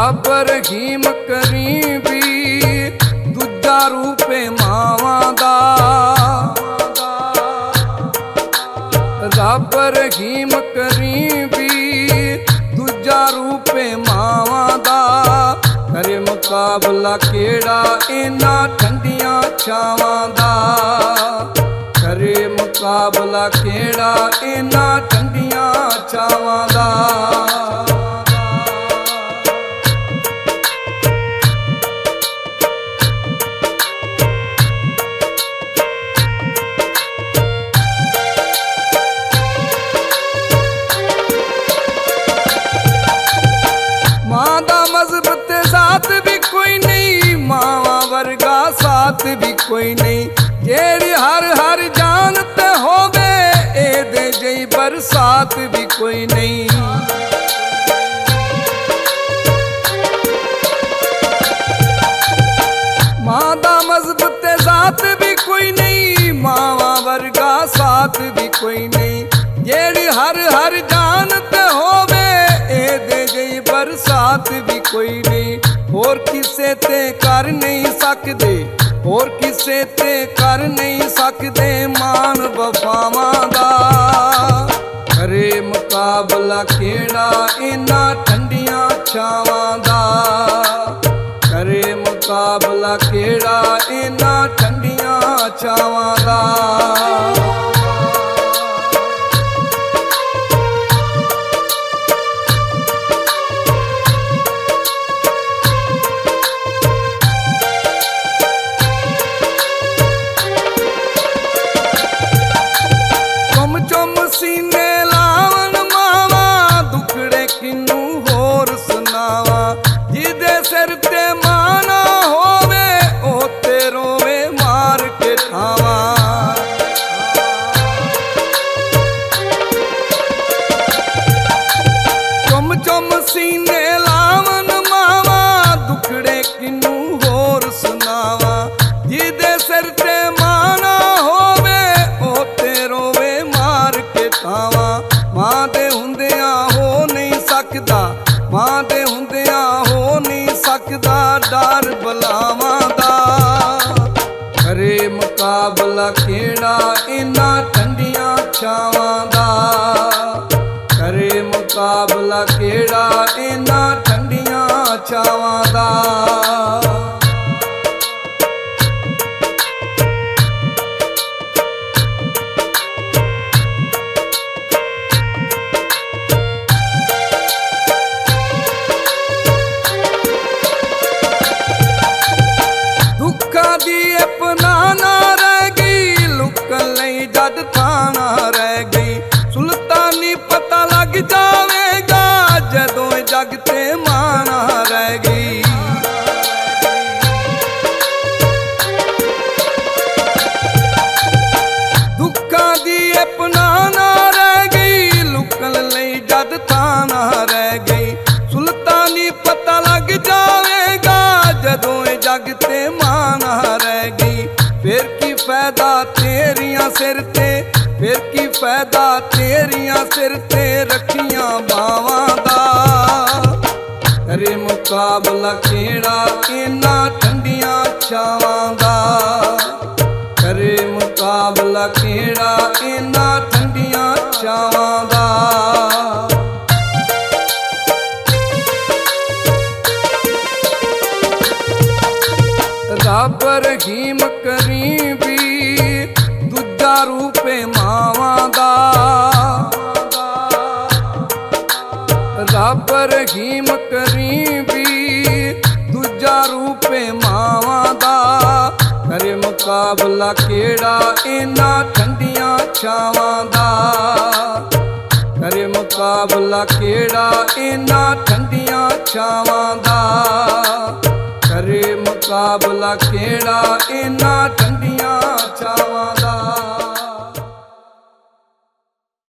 ਰੱਬ ਰਹੀਮ ਕਰੀਮ ਵੀ ਦੂਜਾ ਰੂਪੇ ਮਾਵਾਂ ਦਾ। ਰੱਬ ਰਹੀਮ ਕਰੀਮ ਵੀ ਦੂਜਾ ਰੂਪੇ ਮਾਵਾਂ ਦਾ। ਕਰੇ ਮੁਕਾਬਲਾ ਕਿਹੜਾ ਇਹਨਾਂ ਠੰਡੀਆਂ ਛਾਵਾਂ ਦਾ। ਕਰੇ ਮੁਕਾਬਲਾ ਕਿਹੜਾ ਇਹਨਾਂ ਠੰਡੀਆਂ ਛਾਵਾਂ ਦਾ। मां दा मजहब ते साथ भी कोई नहीं, मावां वर्गा साथ भी कोई नहीं। जेड़ी हर हर जान ते होवे ए दे जई बरसात भी कोई नहीं। मां दा मजहब ते साथ भी कोई नहीं, मावां वर्गा साथ भी कोई नहीं। जेड़ी हर हर जान ते होवे ए दे गई बरसात भी कोई नहीं। होर किसे ते कर नहीं सकदे, होर किसे ते कर नहीं सकदे मान वफावां दा। करे मुकाबला केड़ा इन्हां ठंडियां छावां दा। करे मुकाबला केड़ा इन्हां ठंडियां छावां दा। सीने लावन मावा दुखड़े किनू होर सुनावा। जिदे सिर ते माना होवे ओ ते रोवे मार के ठावा। चुम चुम सीने लावन मावा दुखड़े किनू होर सुनावा। जिदे सिर ते माना होवे ओ ते रोवे मार के ठावा। मां दे हुंदियां हो नहीं सकदा, मां दे हुंदियां हो नहीं सकदा डर बलावां दा। करे मुकाबला केड़ा इन्हां ठंडियां छावां दा। करे मुकाबला केड़ा इन्हां ठंडियां छावां दा। दी अपना ना रह गई लुकन लई जद थाना रह गई। सुल्तानी पता लग जावेगा जदों जग ते माना रह गई। दुखा दी अपना ना रह गई लुकन लई जद थाना रह गई। सुल्तानी पता लग जावेगा जदों जग ते माना रह गई। फिर की फायदा तेरियां सिर ते, फिर की फायदा तेरियां सिर ते रखियां बावां दा। करे मुकाबला केड़ा इन्हां ठंडियां छावां दा। करे मुकाबला केड़ा इन्हां ठंडियां छावां दा। ਰੱਬ ਰਹੀਮ ਕਰੀਮ ਵੀ ਦੂਜਾ ਰੂਪੇ ਮਾਵਾਂ ਦਾ। ਰੱਬ ਰਹੀਮ ਕਰੀਮ ਵੀ ਦੂਜਾ ਰੂਪੇ ਮਾਵਾਂ ਦਾ। ਕਰੇ ਮੁਕਾਬਲਾ ਕਿਹੜਾ ਇਹਨਾਂ ਠੰਡੀਆਂ ਛਾਵਾਂ ਦਾ। ਕਰੇ ਮੁਕਾਬਲਾ ਕਿਹੜਾ ਇਹਨਾਂ ਠੰਡੀਆਂ ਛਾਵਾਂ ਦਾ। करे मुकाबला केड़ा इन्हां ठंडियां